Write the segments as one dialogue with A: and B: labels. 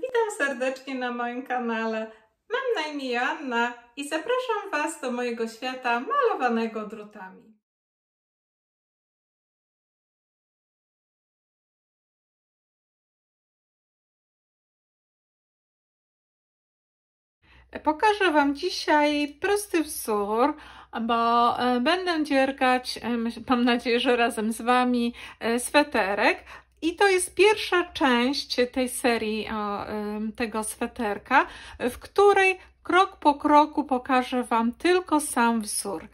A: Witam serdecznie na moim kanale. Mam na imię Joanna i zapraszam Was do mojego świata malowanego drutami. Pokażę Wam dzisiaj prosty wzór, bo będę dziergać, mam nadzieję, że razem z Wami, sweterek. I to jest pierwsza część tej serii tego sweterka, w której krok po kroku pokażę Wam tylko sam wzór.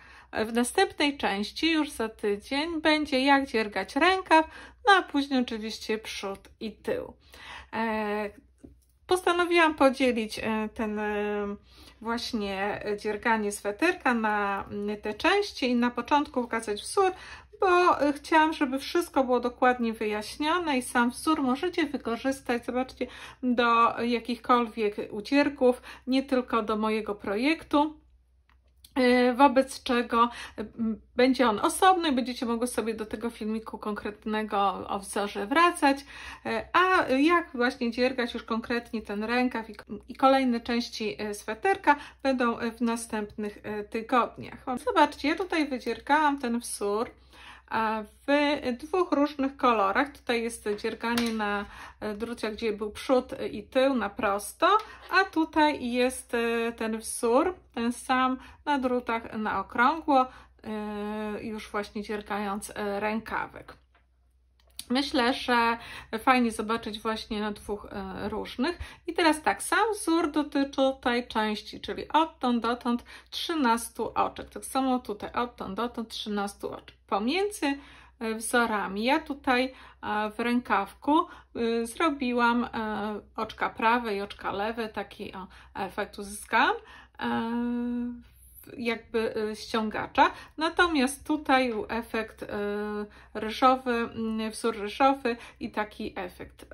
A: W następnej części, już za tydzień, będzie jak dziergać rękaw, no a później oczywiście przód i tył. Postanowiłam podzielić ten właśnie dzierganie sweterka na te części i na początku pokazać wzór, bo chciałam, żeby wszystko było dokładnie wyjaśnione i sam wzór możecie wykorzystać, zobaczcie, do jakichkolwiek ucierków, nie tylko do mojego projektu. Wobec czego będzie on osobny, będziecie mogły sobie do tego filmiku konkretnego o wzorze wracać, a jak właśnie dziergać już konkretnie ten rękaw i kolejne części sweterka będą w następnych tygodniach. Zobaczcie, ja tutaj wydziergałam ten wzór w dwóch różnych kolorach. Tutaj jest dzierganie na druciach, gdzie był przód i tył na prosto, a tutaj jest ten wzór, ten sam na drutach na okrągło, już właśnie dziergając rękawek. Myślę, że fajnie zobaczyć właśnie na dwóch różnych. I teraz tak, sam wzór dotyczy tej części, czyli odtąd dotąd 13 oczek. Tak samo tutaj odtąd dotąd 13 oczek. Pomiędzy wzorami ja tutaj w rękawku zrobiłam oczka prawe i oczka lewe, taki efekt uzyskałam jakby ściągacza, natomiast tutaj był efekt ryżowy, wzór ryżowy i taki efekt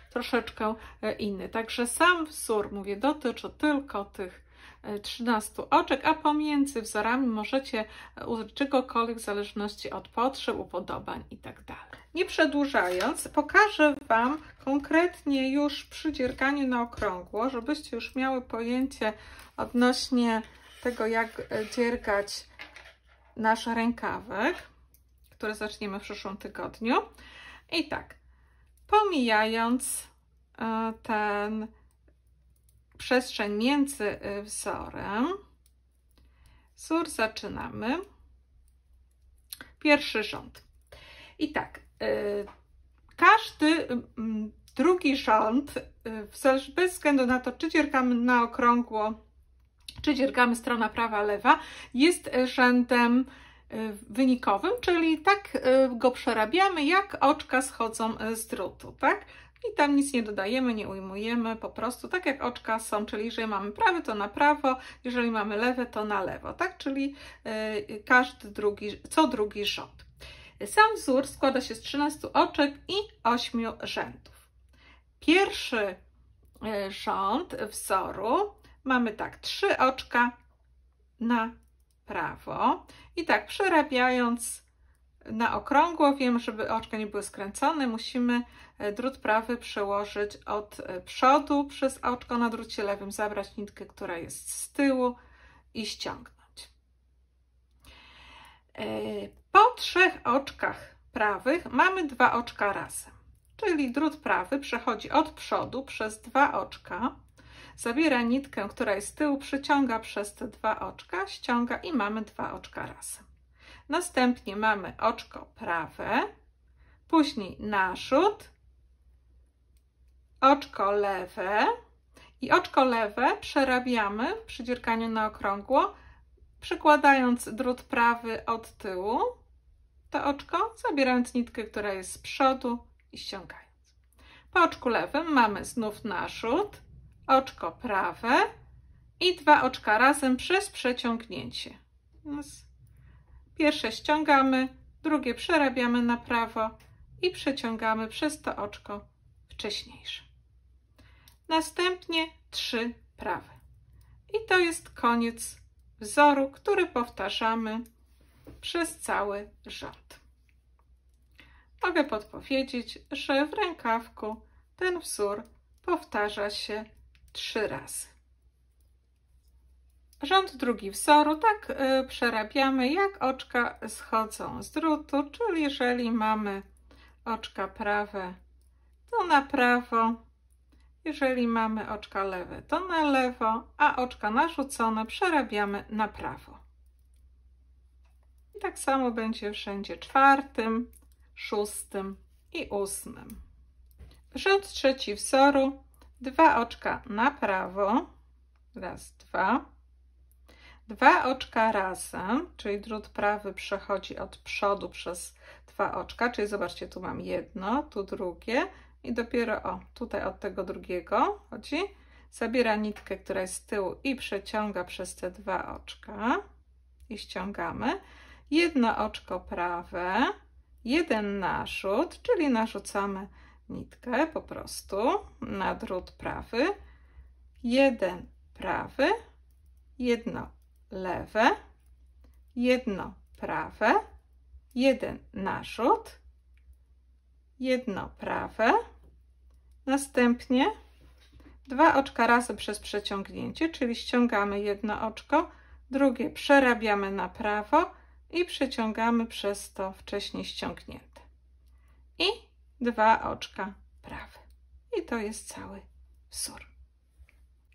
A: troszeczkę inny. Także sam wzór, mówię, dotyczy tylko tych 13 oczek, a pomiędzy wzorami możecie użyć czegokolwiek w zależności od potrzeb, upodobań i tak dalej. Nie przedłużając, pokażę Wam konkretnie już przy dzierganiu na okrągło, żebyście już miały pojęcie odnośnie tego, jak dziergać nasz rękawek, który zaczniemy w przyszłym tygodniu. I tak, pomijając ten przestrzeń między wzorem, wzór zaczynamy. Pierwszy rząd. I tak, każdy drugi rząd, bez względu na to, czy dziergamy na okrągło, czy dziergamy strona prawa, lewa, jest rzędem wynikowym, czyli tak go przerabiamy, jak oczka schodzą z drutu, tak? I tam nic nie dodajemy, nie ujmujemy, po prostu tak jak oczka są, czyli jeżeli mamy prawy, to na prawo, jeżeli mamy lewe, to na lewo, tak? Czyli co drugi rząd. Sam wzór składa się z 13 oczek i 8 rzędów. Pierwszy rząd wzoru mamy tak, 3 oczka na prawo i tak przerabiając na okrągło, wiem, żeby oczka nie były skręcone, musimy drut prawy przełożyć od przodu przez oczko, na drucie lewym zabrać nitkę, która jest z tyłu i ściągnąć. Po 3 oczkach prawych mamy 2 oczka razem, czyli drut prawy przechodzi od przodu przez 2 oczka, zabiera nitkę, która jest z tyłu, przyciąga przez te 2 oczka, ściąga i mamy 2 oczka razem. Następnie mamy oczko prawe, później narzut, oczko lewe i oczko lewe przerabiamy przy dzierganiu na okrągło, przykładając drut prawy od tyłu, to oczko, zabierając nitkę, która jest z przodu i ściągając. Po oczku lewym mamy znów narzut, oczko prawe i 2 oczka razem przez przeciągnięcie. Pierwsze ściągamy, drugie przerabiamy na prawo i przeciągamy przez to oczko wcześniejsze. Następnie 3 prawe. I to jest koniec wzoru, który powtarzamy przez cały rząd. Mogę podpowiedzieć, że w rękawku ten wzór powtarza się 3 razy. Rząd drugi wzoru, tak przerabiamy, jak oczka schodzą z drutu, czyli jeżeli mamy oczka prawe, to na prawo, jeżeli mamy oczka lewe, to na lewo, a oczka narzucone przerabiamy na prawo. I tak samo będzie w rzędzie 4., 6. i 8. Rząd trzeci wzoru, 2 oczka na prawo, raz, 2. 2 oczka razem, czyli drut prawy przechodzi od przodu przez 2 oczka, czyli zobaczcie, tu mam jedno, tu drugie i dopiero tutaj od tego drugiego chodzi, zabiera nitkę, która jest z tyłu i przeciąga przez te 2 oczka i ściągamy. Jedno oczko prawe, jeden narzut, czyli narzucamy nitkę po prostu na drut prawy, jeden prawy, jedno lewe, jedno prawe, jeden narzut, jedno prawe, następnie 2 oczka razem przez przeciągnięcie, czyli ściągamy jedno oczko, drugie przerabiamy na prawo i przeciągamy przez to wcześniej ściągnięte. I 2 oczka prawe. I to jest cały wzór.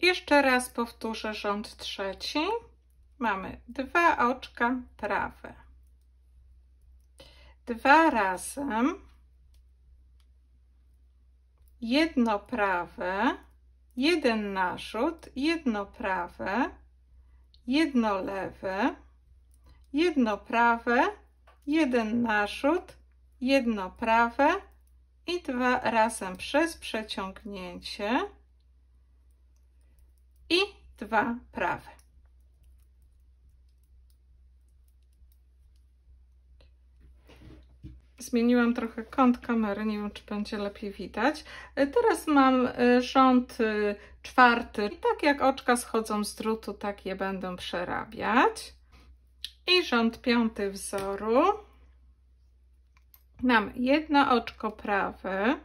A: Jeszcze raz powtórzę rząd trzeci. Mamy 2 oczka prawe. 2 razem. Jedno prawe, jeden narzut, jedno prawe, jedno lewe, jedno prawe, jeden narzut, jedno prawe i 2 razem przez przeciągnięcie i 2 prawe. Zmieniłam trochę kąt kamery, nie wiem, czy będzie lepiej widać. Teraz mam rząd 4. I tak jak oczka schodzą z drutu, tak je będę przerabiać. I rząd 5 wzoru. Mam jedno oczko prawe,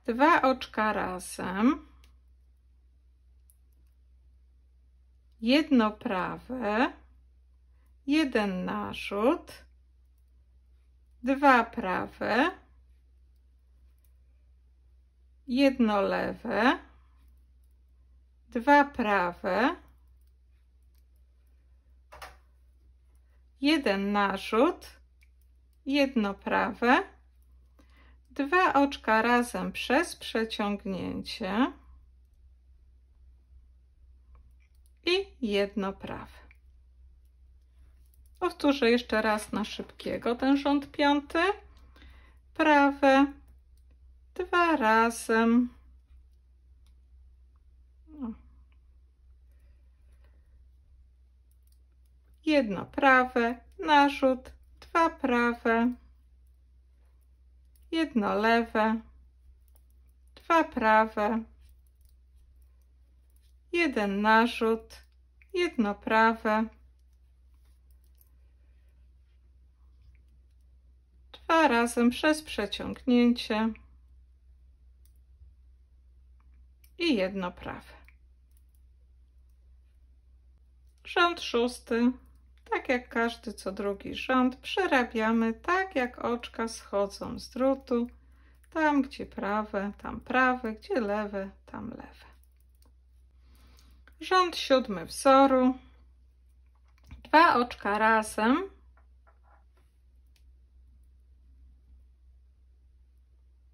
A: 2 oczka razem, jedno prawe, jeden narzut, 2 prawe, jedno lewe, 2 prawe, jeden narzut, jedno prawe, 2 oczka razem przez przeciągnięcie i jedno prawe. Powtórzę jeszcze raz na szybkiego ten rząd 5. Prawe, 2 razem, jedno prawe, narzut, 2 prawe, jedno lewe, 2 prawe, jeden narzut, jedno prawe, 2 razem przez przeciągnięcie i jedno prawe. Rząd 6. Tak jak każdy co drugi rząd, przerabiamy tak jak oczka schodzą z drutu. Tam gdzie prawe, gdzie lewe, tam lewe. Rząd 7 wzoru. 2 oczka razem.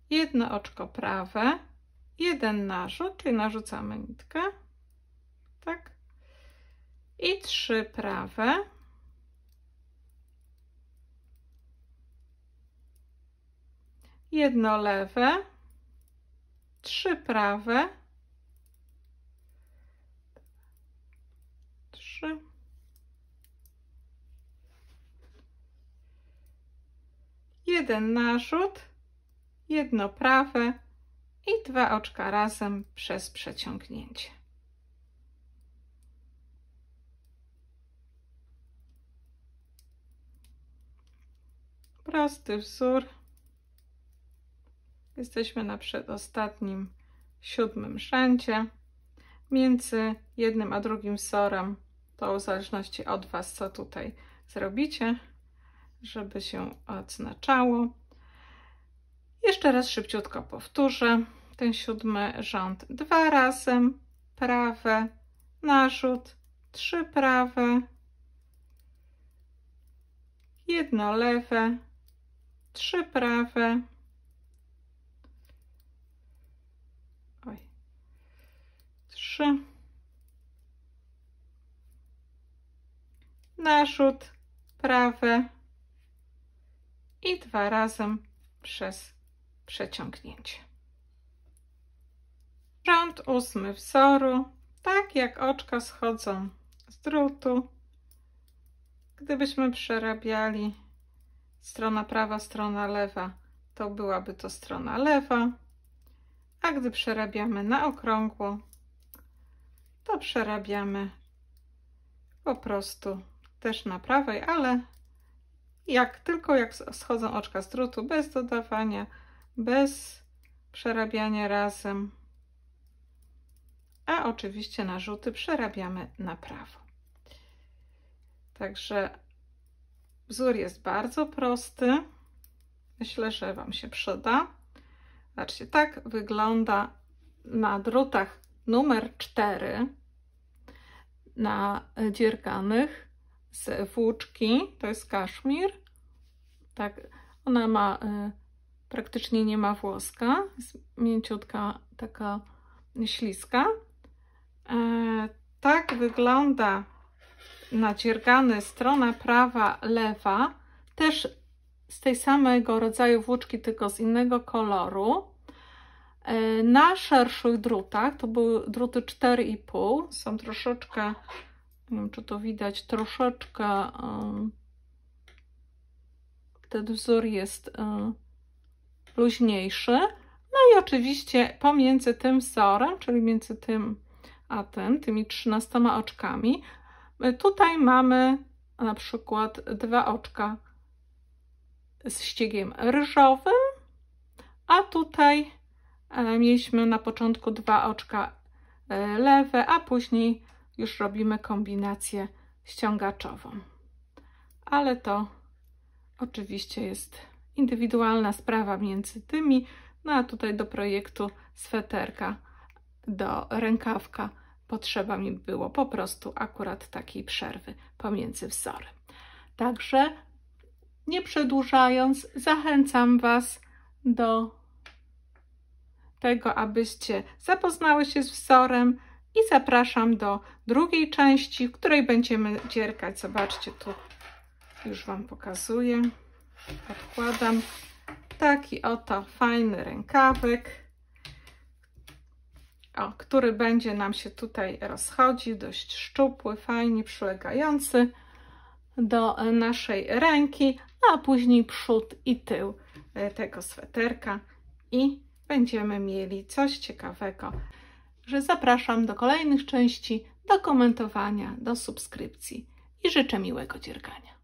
A: Jedno oczko prawe, jeden narzut, czyli narzucamy nitkę, tak, i 3 prawe, jedno lewe, 3 prawe, 3, jeden narzut, jedno prawe i 2 oczka razem przez przeciągnięcie. Prosty wzór. Jesteśmy na przedostatnim 7. rzędzie. Między jednym a drugim wzorem, to w zależności od Was, co tutaj zrobicie, żeby się odznaczało. Jeszcze raz szybciutko powtórzę ten 7. rząd. 2 razy prawe, narzut, 3 prawe, 1 lewe, 3 prawe, 3, narzut, prawe i 2 razy przez przeciągnięcie. Rząd 8 wzoru, tak jak oczka schodzą z drutu. Gdybyśmy przerabiali strona prawa, strona lewa, to byłaby to strona lewa, a gdy przerabiamy na okrągło, to przerabiamy po prostu też na prawej, ale tylko jak schodzą oczka z drutu, bez dodawania, bez przerabiania razem, a oczywiście narzuty przerabiamy na prawo. Także wzór jest bardzo prosty. Myślę, że Wam się przyda. Zobaczcie, tak wygląda na drutach numer 4 na dzierganych z włóczki. To jest kaszmir. Tak, ona ma praktycznie nie ma włoska, jest mięciutka, taka śliska. Tak wygląda nadziergany strona prawa, lewa, też z tej samego rodzaju włóczki, tylko z innego koloru. Na szerszych drutach, to były druty 4,5, są troszeczkę, nie wiem czy to widać, troszeczkę ten wzór jest luźniejszy. No i oczywiście pomiędzy tym wzorem, czyli między tym a tym, tymi 13 oczkami, tutaj mamy na przykład 2 oczka z ściegiem ryżowym, a tutaj mieliśmy na początku 2 oczka lewe, a później już robimy kombinację ściągaczową. Ale to oczywiście jest indywidualna sprawa między tymi, no a tutaj do projektu sweterka, do rękawka potrzeba mi było po prostu akurat takiej przerwy pomiędzy wzorem. Także nie przedłużając, zachęcam Was do tego, abyście zapoznały się z wzorem i zapraszam do drugiej części, w której będziemy dziergać. Zobaczcie, tu już Wam pokazuję. Odkładam taki oto fajny rękawek, który będzie nam się tutaj rozchodził, dość szczupły, fajnie przylegający do naszej ręki, a później przód i tył tego sweterka i będziemy mieli coś ciekawego. Że zapraszam do kolejnych części, do komentowania, do subskrypcji i życzę miłego dziergania.